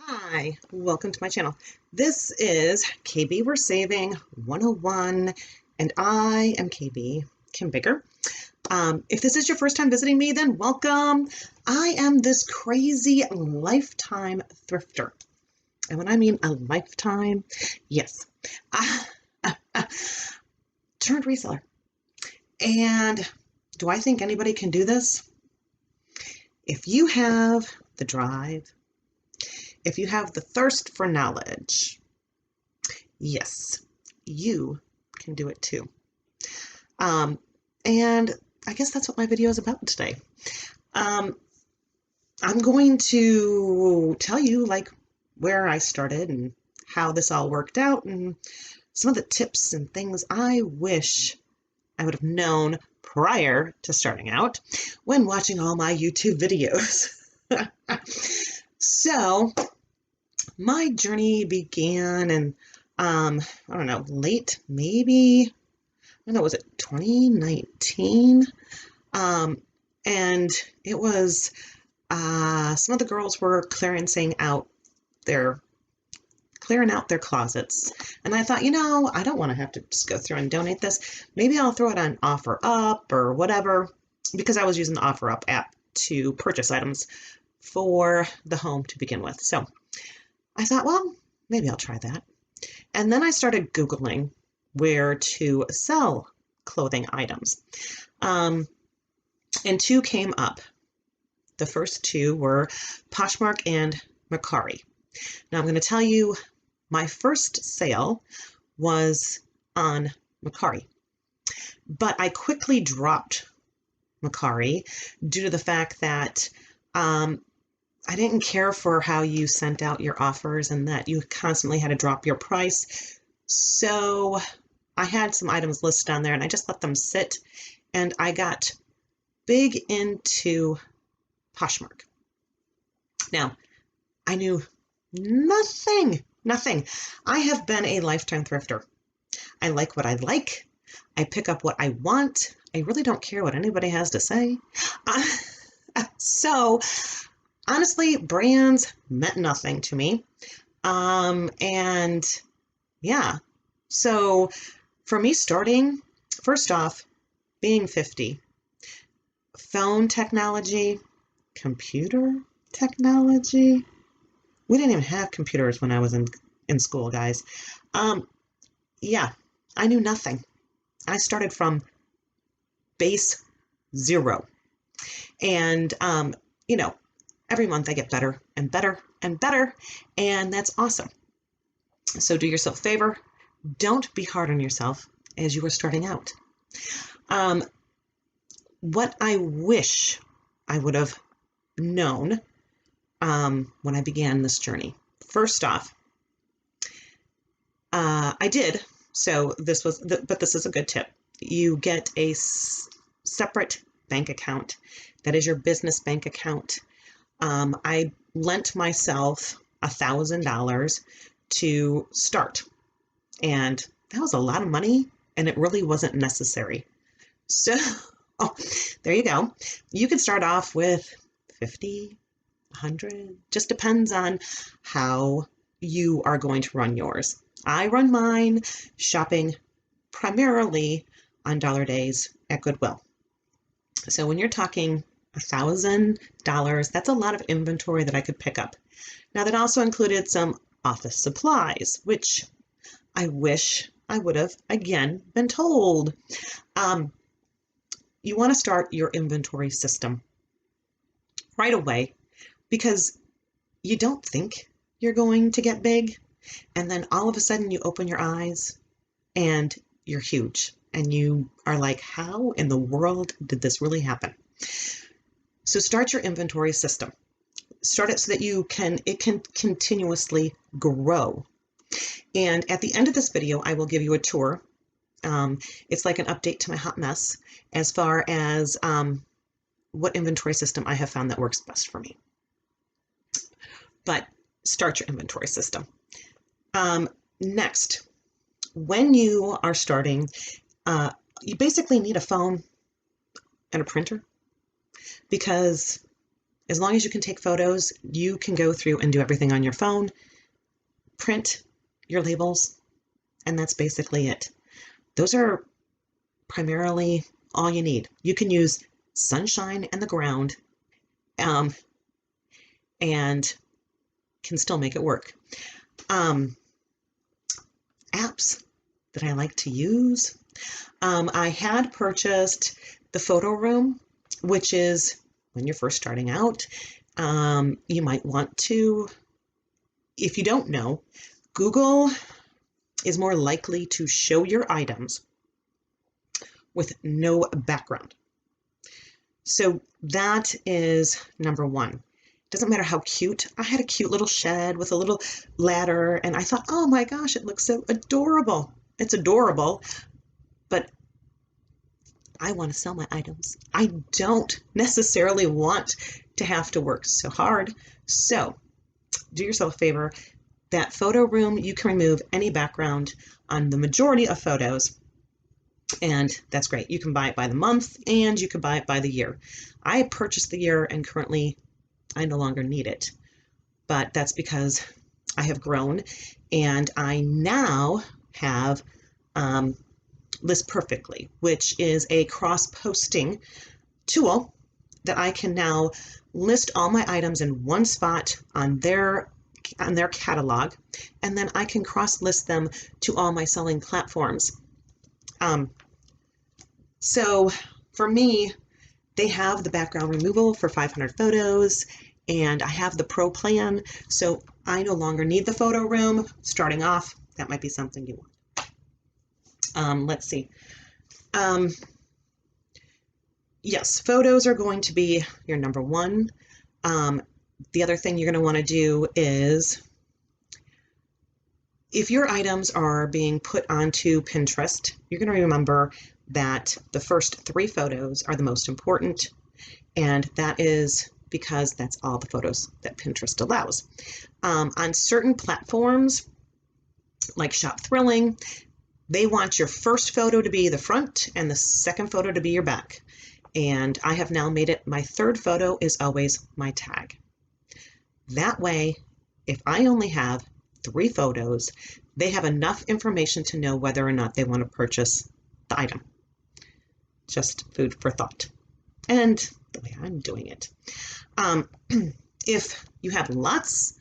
Hi, welcome to my channel. This is KB We're Saving 101, and I am KB, Kim Baker. If this is your first time visiting me, then welcome. I am this crazy lifetime thrifter. And when I mean a lifetime, yes, turned reseller. And do I think anybody can do this? If you have the drive, if you have the thirst for knowledge, yes, you can do it too. And I guess that's what my video is about today. I'm going to tell you where I started and how this all worked out and some of the tips and things I wish I would have known prior to starting out when watching all my YouTube videos. So my journey began in, I don't know, late, maybe, I don't know, was it 2019? And it was, some of the girls were clearing out their closets. And I thought, I don't want to have to just go through and donate this. Maybe I'll throw it on OfferUp or whatever, because I was using the OfferUp app to purchase items for the home to begin with. So I thought, well, maybe I'll try that. And then I started Googling where to sell clothing items. And two came up. The first two were Poshmark and Mercari. Now I'm going to tell you my first sale was on Mercari, but I quickly dropped Mercari due to the fact that I didn't care for how you sent out your offers and that you constantly had to drop your price. So I had some items listed on there and I just let them sit, and I got big into Poshmark. Now, I knew nothing. I have been a lifetime thrifter. I like what I like. I pick up what I want. I really don't care what anybody has to say. So honestly, brands meant nothing to me. And yeah, so for me starting, first off, being 50, phone technology, computer technology. We didn't even have computers when I was in school, guys. Yeah, I knew nothing. I started from base zero. And, every month I get better and better and better, and that's awesome. So do yourself a favor. Don't be hard on yourself as you are starting out. What I wish I would have known when I began this journey. First off, I did. So this was, but this is a good tip. You get a separate bank account. That is your business bank account. I lent myself $1,000 to start, and that was a lot of money, and it really wasn't necessary. So, there you go. You can start off with 50, 100, just depends on how you are going to run yours. I run mine shopping primarily on dollar days at Goodwill. So when you're talking $1,000, that's a lot of inventory that I could pick up. Now that also included some office supplies, which I wish I would have, again, been told. You want to start your inventory system right away, because you don't think you're going to get big, and then all of a sudden you open your eyes and you're huge, and you are like, how in the world did this really happen? So start your inventory system. Start it so that it can continuously grow. And at the end of this video, I will give you a tour. It's like an update to my hot mess as far as what inventory system I have found that works best for me. But start your inventory system. Next, when you are starting, you basically need a phone and a printer, because As long as you can take photos, you can go through and do everything on your phone, print your labels, and that's basically it. Those are primarily all you need. You can use sunshine and the ground, and can still make it work. Apps that I like to use. I had purchased the Photo Room, which is when you're first starting out. You might want to, if you don't know, Google is more likely to show your items with no background. So that is number one. Doesn't matter how cute. I had a cute little shed with a little ladder, and I thought, oh my gosh, it looks so adorable. It's adorable, but I want to sell my items. I don't necessarily want to have to work so hard. So do yourself a favor. That photo room, you can remove any background on the majority of photos, and that's great. You can buy it by the month, and you can buy it by the year. I purchased the year, and currently I no longer need it, but that's because I have grown, and I now have List Perfectly, which is a cross-posting tool that I can now list all my items in one spot on their catalog, and then I can cross-list them to all my selling platforms. So for me, they have the background removal for 500 photos, and I have the Pro plan, so I no longer need the photo room. Starting off, that might be something you want. Let's see. Yes, photos are going to be your number one. The other thing you're going to want to do is, if your items are being put onto Pinterest, you're going to remember that the first 3 photos are the most important, and that is because that's all the photos that Pinterest allows. On certain platforms, like Shop Thrilling, they want your first photo to be the front and the second photo to be your back. And I have now made it my 3rd photo is always my tag. That way, if I only have 3 photos, they have enough information to know whether or not they want to purchase the item. Just food for thought. And the way I'm doing it. If you have lots,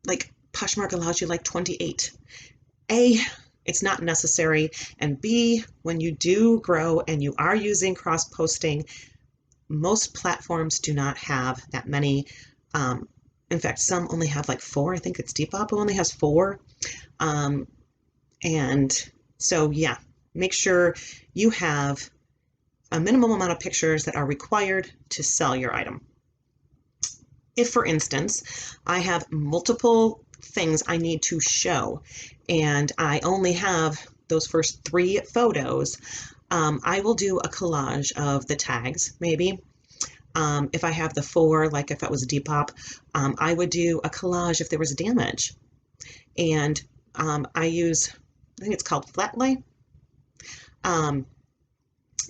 like Poshmark allows you like 28. A, it's not necessary, and B, when you do grow and you are using cross-posting, most platforms do not have that many. In fact, some only have like 4. I think it's Depop who only has 4. And so, yeah, make sure you have a minimum amount of pictures that are required to sell your item. If, for instance, I have multiple things I need to show, and I only have those first 3 photos, I will do a collage of the tags, maybe. If I have the 4, like if it was Depop, I would do a collage if there was damage. And I use, I think it's called Flatlay.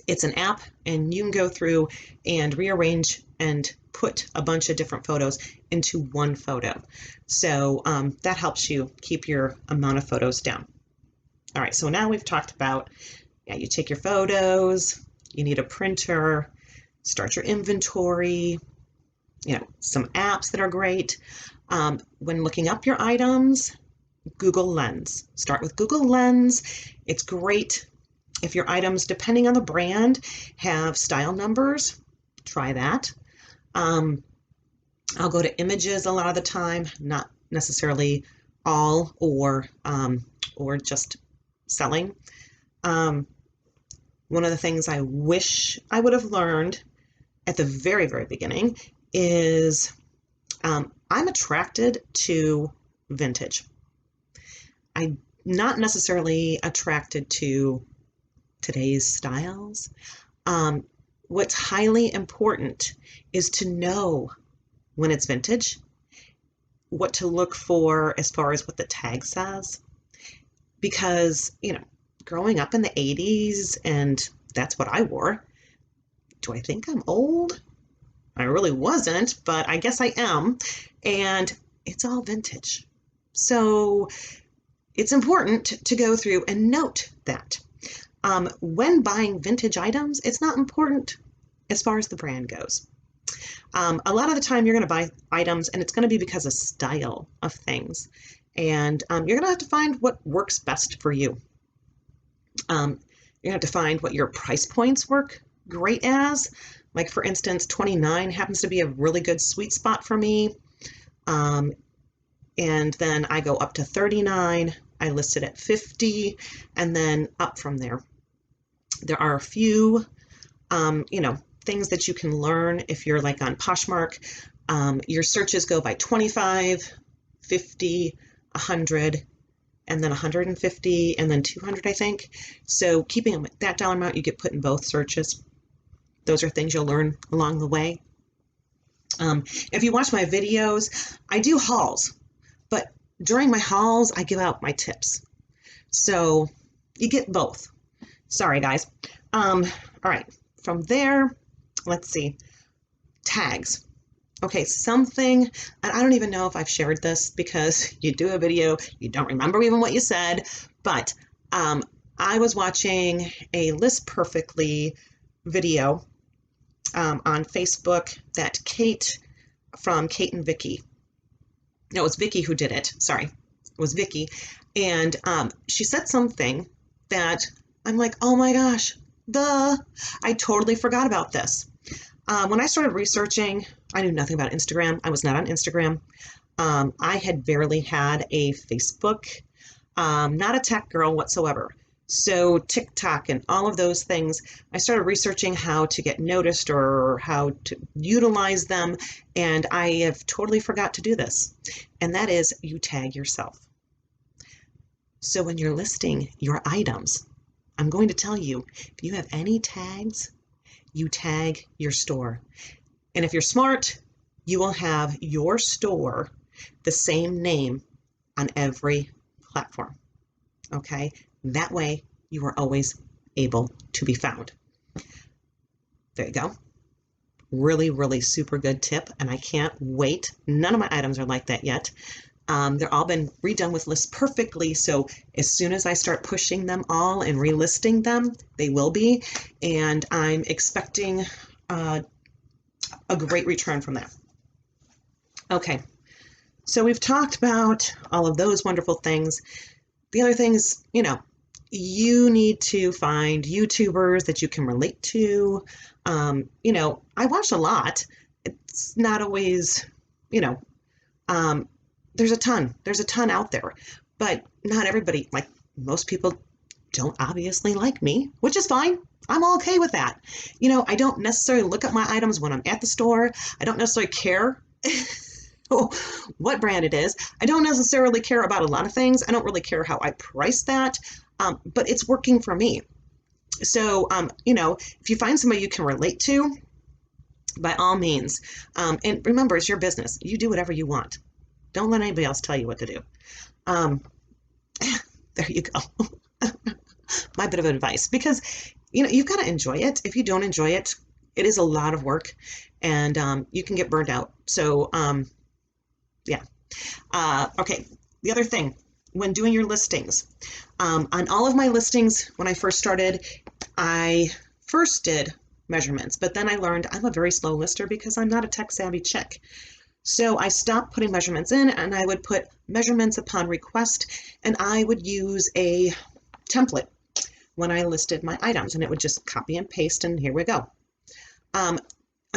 It's an app, and you can go through and rearrange and put a bunch of different photos into one photo. So that helps you keep your amount of photos down. All right, so now we've talked about, you take your photos, you need a printer, start your inventory, some apps that are great. When looking up your items, Google Lens. Start with Google Lens. It's great. If your items, depending on the brand, have style numbers, try that. I'll go to images a lot of the time, not necessarily all or just selling. One of the things I wish I would have learned at the very, very beginning is I'm attracted to vintage. I'm not necessarily attracted to today's styles. What's highly important is to know when it's vintage, what to look for as far as what the tag says. Because, growing up in the 80s, and that's what I wore, do I think I'm old? I really wasn't, but I guess I am. And it's all vintage. So it's important to go through and note that. When buying vintage items, it's not important as far as the brand goes. A lot of the time you're going to buy items and it's going to be because of style of things. And you're going to have to find what works best for you. You're going to have to find what your price points work great as. Like for instance, 29 happens to be a really good sweet spot for me. And then I go up to 39. I list it at 50 and then up from there. There are a few, things that you can learn if you're like on Poshmark. Your searches go by 25, 50, 100, and then 150, and then 200, I think. So keeping them at that dollar amount, you get put in both searches. Those are things you'll learn along the way. If you watch my videos, I do hauls, but during my hauls, I give out my tips. So you get both. Sorry, guys. All right, from there, let's see, tags. Okay, something, and I don't even know if I've shared this because you do a video, you don't remember even what you said, but I was watching a List Perfectly video on Facebook that Kate from Kate and Vicky, no, it was Vicky who did it, sorry, it was Vicky, and she said something that I'm like, oh my gosh, I totally forgot about this. When I started researching, I knew nothing about Instagram. I was not on Instagram. I had barely had a Facebook, not a tech girl whatsoever. So TikTok and all of those things, I started researching how to get noticed or how to utilize them. And I have totally forgot to do this. And that is you tag yourself. So when you're listing your items, I'm going to tell you, if you have any tags, you tag your store. And if you're smart, you will have your store the same name on every platform. Okay? That way, you are always able to be found. There you go. Really, really super good tip, and I can't wait. None of my items are like that yet. They're all been redone with List Perfectly, so as soon as I start pushing them all and relisting them, they will be, and I'm expecting a great return from that. Okay, so we've talked about all of those wonderful things. The other things, you need to find YouTubers that you can relate to. I watch a lot. It's not always, there's a ton out there, but not everybody, like most people don't obviously like me, which is fine. I'm okay with that. I don't necessarily look at my items when I'm at the store. I don't necessarily care what brand it is. I don't necessarily care about a lot of things. I don't really care how I price that, but it's working for me. So, if you find somebody you can relate to, by all means, and remember, it's your business. You do whatever you want. Don't let anybody else tell you what to do. There you go. My bit of advice, because you've got to enjoy it. If you don't enjoy it, it is a lot of work, and you can get burned out. So yeah. Okay. The other thing, when doing your listings, on all of my listings, when I first started, I first did measurements, but then I learned I'm a very slow lister because I'm not a tech savvy chick. So I stopped putting measurements in, and I would put measurements upon request, and I would use a template when I listed my items, and it would just copy and paste, and here we go. I'm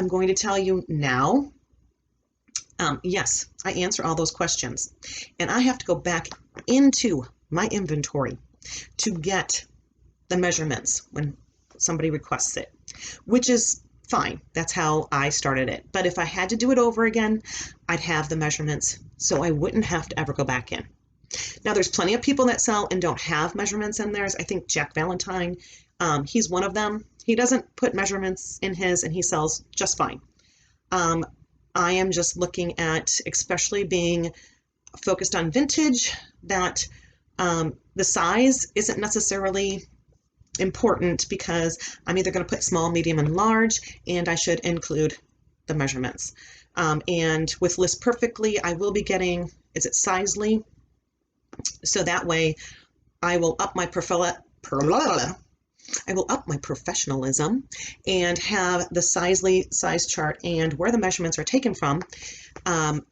going to tell you now, yes, I answer all those questions, and I have to go back into my inventory to get the measurements when somebody requests it, which is fine. That's how I started it. But if I had to do it over again, I'd have the measurements so I wouldn't have to ever go back in. Now, there's plenty of people that sell and don't have measurements in theirs. I think Jack Valentine, he's one of them. He doesn't put measurements in his, and he sells just fine. I am just looking at, especially being focused on vintage, that the size isn't necessarily important because I'm either going to put small, medium, and large, and I should include the measurements. And with List Perfectly, I will be getting, is it Sizely? So that way I will up my professionalism and have the Sizely size chart and where the measurements are taken from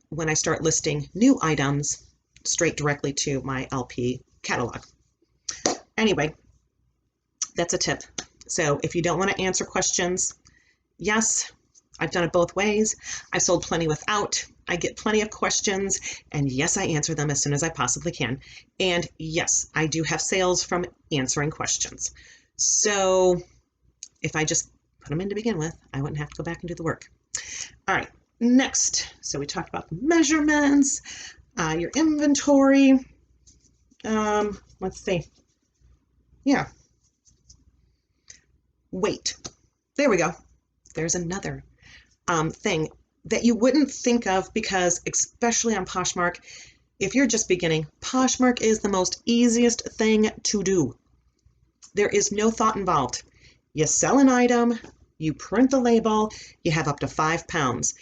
when I start listing new items straight directly to my LP catalog. Anyway, that's a tip. So if you don't want to answer questions, yes, I've done it both ways. I've sold plenty without. I get plenty of questions, and yes, I answer them as soon as I possibly can. And yes, I do have sales from answering questions. So if I just put them in to begin with, I wouldn't have to go back and do the work. All right, next. So we talked about the measurements, your inventory. Let's see. Yeah. Weight. There we go. There's another thing that you wouldn't think of because, especially on Poshmark, if you're just beginning, Poshmark is the most easiest thing to do. There is no thought involved. You sell an item, you print the label, you have up to 5 pounds.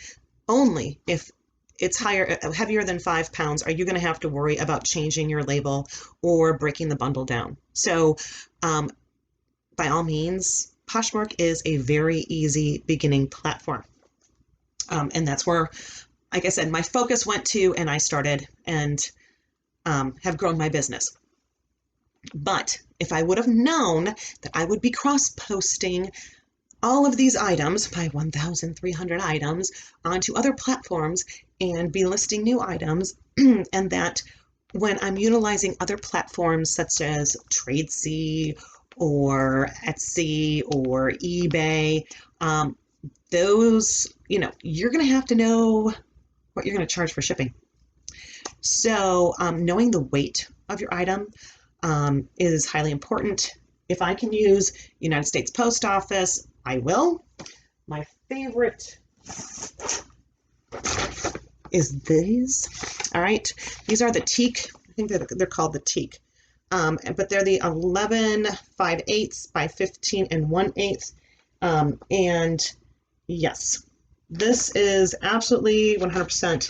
Only if it's heavier than 5 pounds are you going to have to worry about changing your label or breaking the bundle down. So by all means, Poshmark is a very easy beginning platform. And that's where, like I said, my focus went to, and I started and have grown my business. But if I would have known that I would be cross-posting all of these items, my 1,300 items, onto other platforms and be listing new items, and that when I'm utilizing other platforms such as Tradesy or Etsy or eBay, those, you're going to have to know what you're going to charge for shipping. So knowing the weight of your item is highly important. If I can use United States Post Office, I will. My favorite is these. All right, these are the teak. I think they're called the teak, but they're the 11 5/8 by 15 1/8, and yes, this is absolutely 100%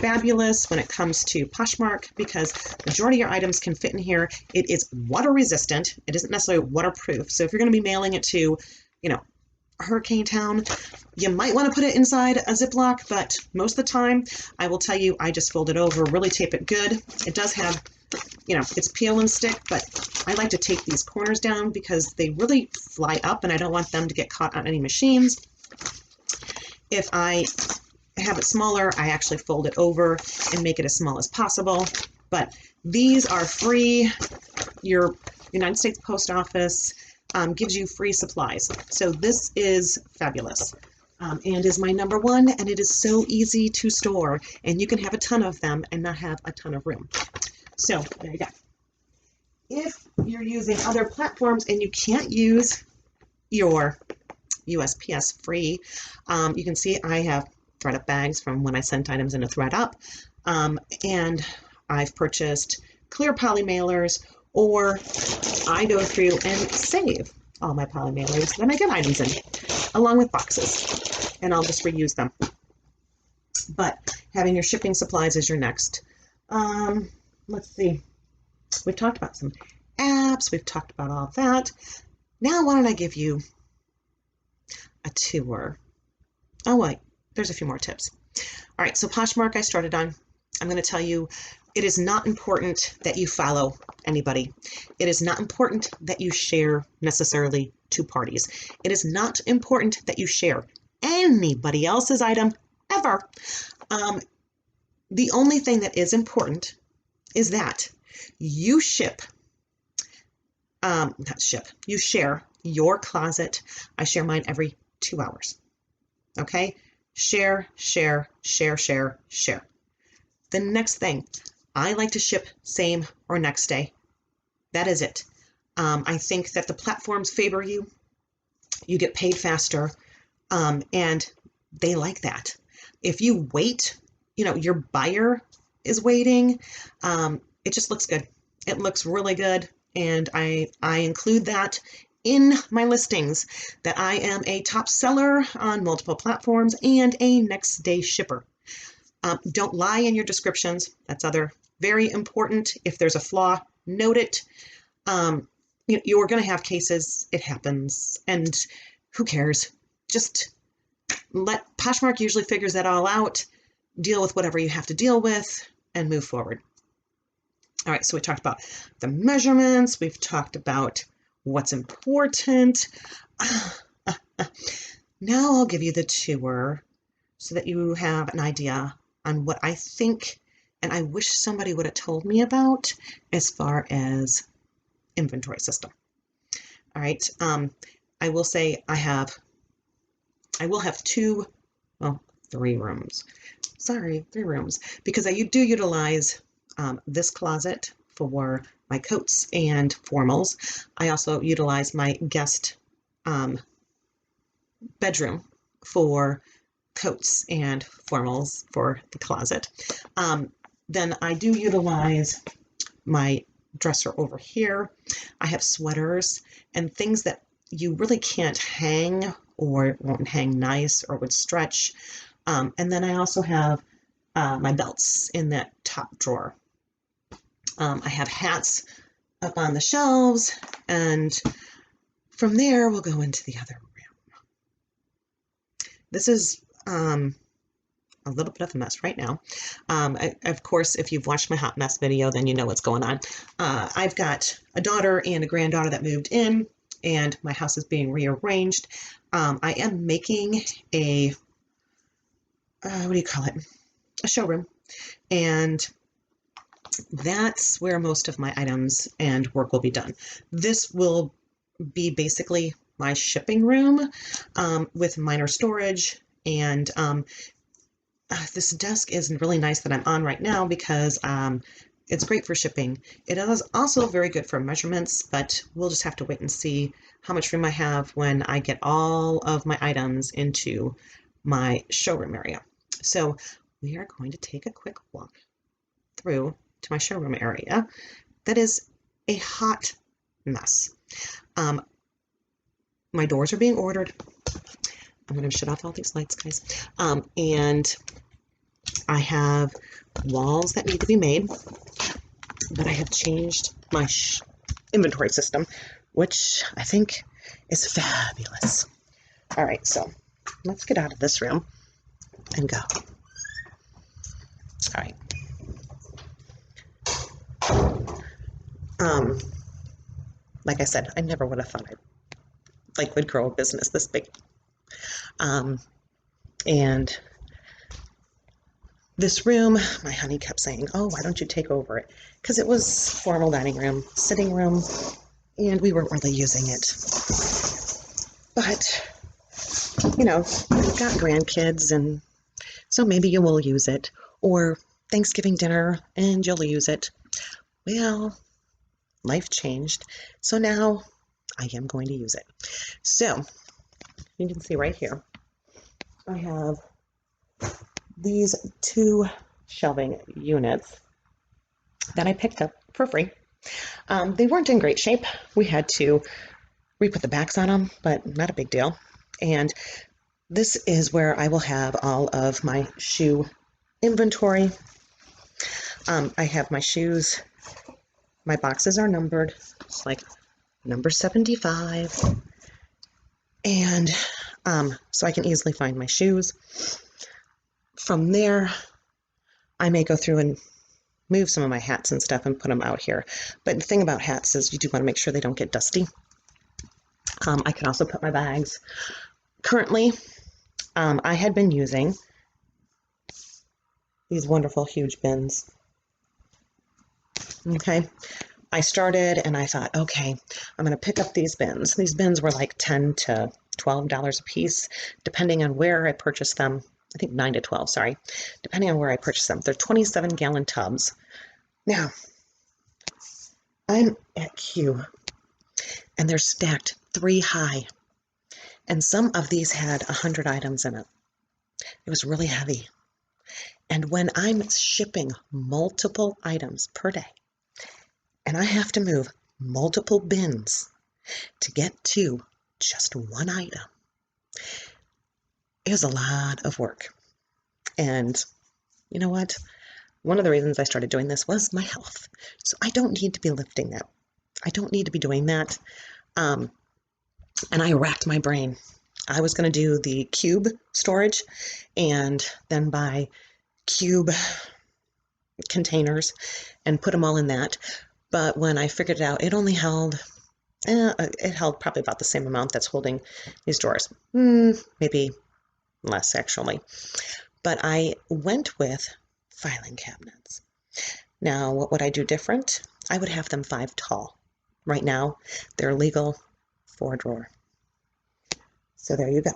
fabulous when it comes to Poshmark because the majority of your items can fit in here. It is water resistant. It isn't necessarily waterproof. So if you're going to be mailing it to, Hurricane Town, you might want to put it inside a Ziploc, but most of the time, I will tell you, I just fold it over, really tape it good. It does have, it's peel and stick, but I like to tape these corners down because they really fly up and I don't want them to get caught on any machines. If I have it smaller, I actually fold it over and make it as small as possible. But these are free. Your United States Post Office gives you free supplies. So this is fabulous and is my number one, and it is so easy to store. And you can have a ton of them and not have a ton of room. So there you go. If you're using other platforms and you can't use your USPS free, you can see I have ThredUp bags from when I sent items into ThredUp, and I've purchased clear poly mailers, or I go through and save all my poly mailers that I get items in, along with boxes, and I'll just reuse them. But having your shipping supplies is your next. Let's see. We've talked about some apps. We've talked about all that. Now, why don't I give you a tour? Oh, wait, there's a few more tips. All right, so Poshmark I started on. I'm going to tell you, it is not important that you follow anybody. It is not important that you share necessarily to parties. It is not important that you share anybody else's item ever. The only thing that is important is that you you share your closet. I share mine every 2 hours. Okay? Share, share, share, share, share. The next thing, I like to ship same or next day. That is it. I think that the platforms favor you. You get paid faster, and they like that. If you wait, your buyer is waiting, it just looks good. It looks really good, and I include that in my listings that I am a top seller on multiple platforms and a next day shipper. Don't lie in your descriptions. That's other very important. If there's a flaw, note it. You're going to have cases. It happens. And who cares? Just let Poshmark usually figures that all out. Deal with whatever you have to deal with and move forward. All right, so we talked about the measurements. We've talked about what's important. Now I'll give you the tour so that you have an idea on what I think and I wish somebody would have told me about as far as inventory system. All right, I will say I will have three rooms. Sorry, 3 rooms, because I do utilize this closet for my coats and formals. I also utilize my guest bedroom for coats and formals for the closet. Then I do utilize my dresser over here. I have sweaters and things that you really can't hang or won't hang nice or would stretch. And then I also have my belts in that top drawer. I have hats up on the shelves, and from there we'll go into the other room. This is a little bit of a mess right now. Of course, if you've watched my hot mess video, then you know what's going on. I've got a daughter and a granddaughter that moved in, and my house is being rearranged. I am making a what do you call it? A showroom, and that's where most of my items and work will be done. This will be basically my shipping room with minor storage, and this desk is really nice that I'm on right now because it's great for shipping. It is also very good for measurements, but we'll just have to wait and see how much room I have when I get all of my items into my showroom area. So we are going to take a quick walk through to my showroom area. That is a hot mess. My doors are being ordered. I'm going to shut off all these lights, guys. And I have walls that need to be made, but I have changed my inventory system, which I think is fabulous. All right, so let's get out of this room and go. All right. Like I said, I never would have thought I would grow a business this big. And this room, my honey kept saying, "Oh, why don't you take over it?" Because it was formal dining room, sitting room, and we weren't really using it. But, you know, we've got grandkids, and so maybe you will use it. Or Thanksgiving dinner, and you'll use it. Well, life changed, so now I am going to use it. So, you can see right here, I have these 2 shelving units that I picked up for free. They weren't in great shape. We had to re-put the backs on them, but not a big deal. And this is where I will have all of my shoe inventory. I have my shoes. My boxes are numbered. It's like number 75. And so I can easily find my shoes. From there, I may go through and move some of my hats and stuff and put them out here. But the thing about hats is you do want to make sure they don't get dusty. I can also put my bags. Currently, I had been using these wonderful huge bins. Okay, I started and I thought, okay, I'm going to pick up these bins. These bins were like $10 to $12 a piece, depending on where I purchased them. I think 9 to 12, sorry, depending on where I purchased them. They're 27-gallon tubs. Now, I'm at Q, and they're stacked 3 high, and some of these had 100 items in it. It was really heavy. And when I'm shipping multiple items per day, and I have to move multiple bins, to get to just one item. It was a lot of work. And you know what? One of the reasons I started doing this was my health. So I don't need to be lifting that. I don't need to be doing that. And I racked my brain. I was going to do the cube storage and then buy cube containers and put them all in that. But when I figured it out, it only held, it held probably about the same amount that's holding these drawers. Maybe less actually. But I went with filing cabinets. Now, what would I do different? I would have them 5 tall. Right now, they're legal 4 drawer. So there you go.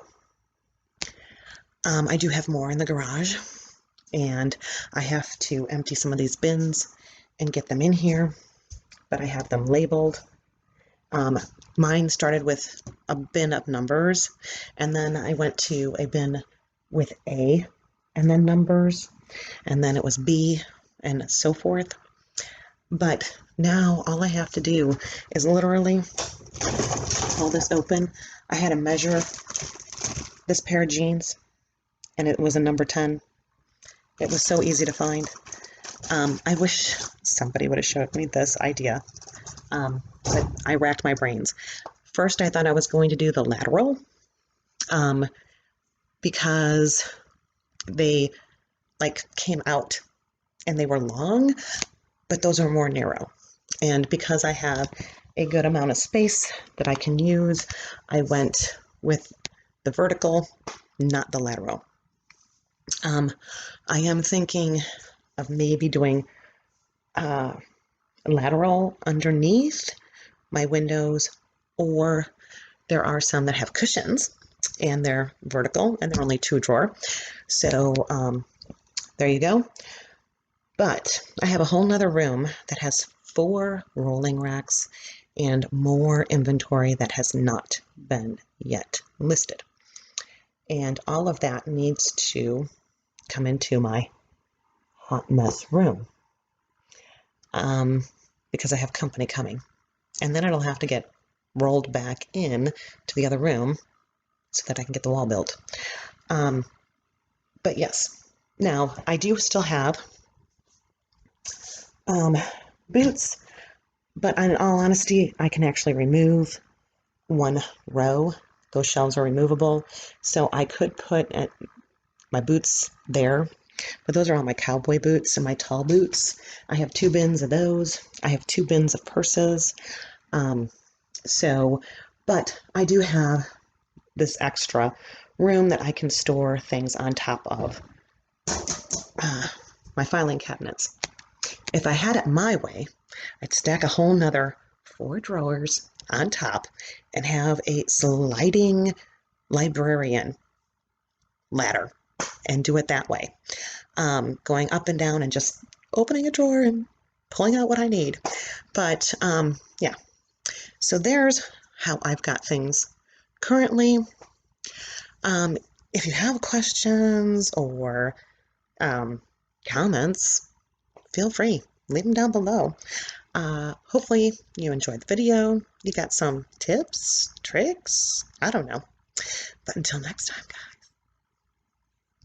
I do have more in the garage, and I have to empty some of these bins and get them in here, but I have them labeled. Mine started with a bin of numbers, and then I went to a bin with A and then numbers, and then it was B and so forth. But now all I have to do is literally pull this open. I had to measure this pair of jeans, and it was a number 10. It was so easy to find. I wish somebody would have showed me this idea, but I racked my brains. First, I thought I was going to do the lateral, because they came out and they were long, but those are more narrow. And because I have a good amount of space that I can use, I went with the vertical, not the lateral. I am thinking of maybe doing lateral underneath my windows, or there are some that have cushions and they're vertical and they're only 2 drawer. So there you go. But I have a whole nother room that has 4 rolling racks and more inventory that has not been yet listed. And all of that needs to come into my hot mess room, because I have company coming. And then it'll have to get rolled back in to the other room so that I can get the wall built. But yes, now I do still have boots, but in all honesty, I can actually remove 1 row. Those shelves are removable, so I could put my boots there, but those are all my cowboy boots and my tall boots. I have 2 bins of those. I have 2 bins of purses. But I do have this extra room that I can store things on top of my filing cabinets. If I had it my way, I'd stack a whole nother 4 drawers on top and have a sliding librarian ladder and do it that way, going up and down and just opening a drawer and pulling out what I need. But yeah, so there's how I've got things currently. If you have questions or comments, feel free, leave them down below. Hopefully you enjoyed the video. You got some tips, tricks, I don't know. But until next time, guys.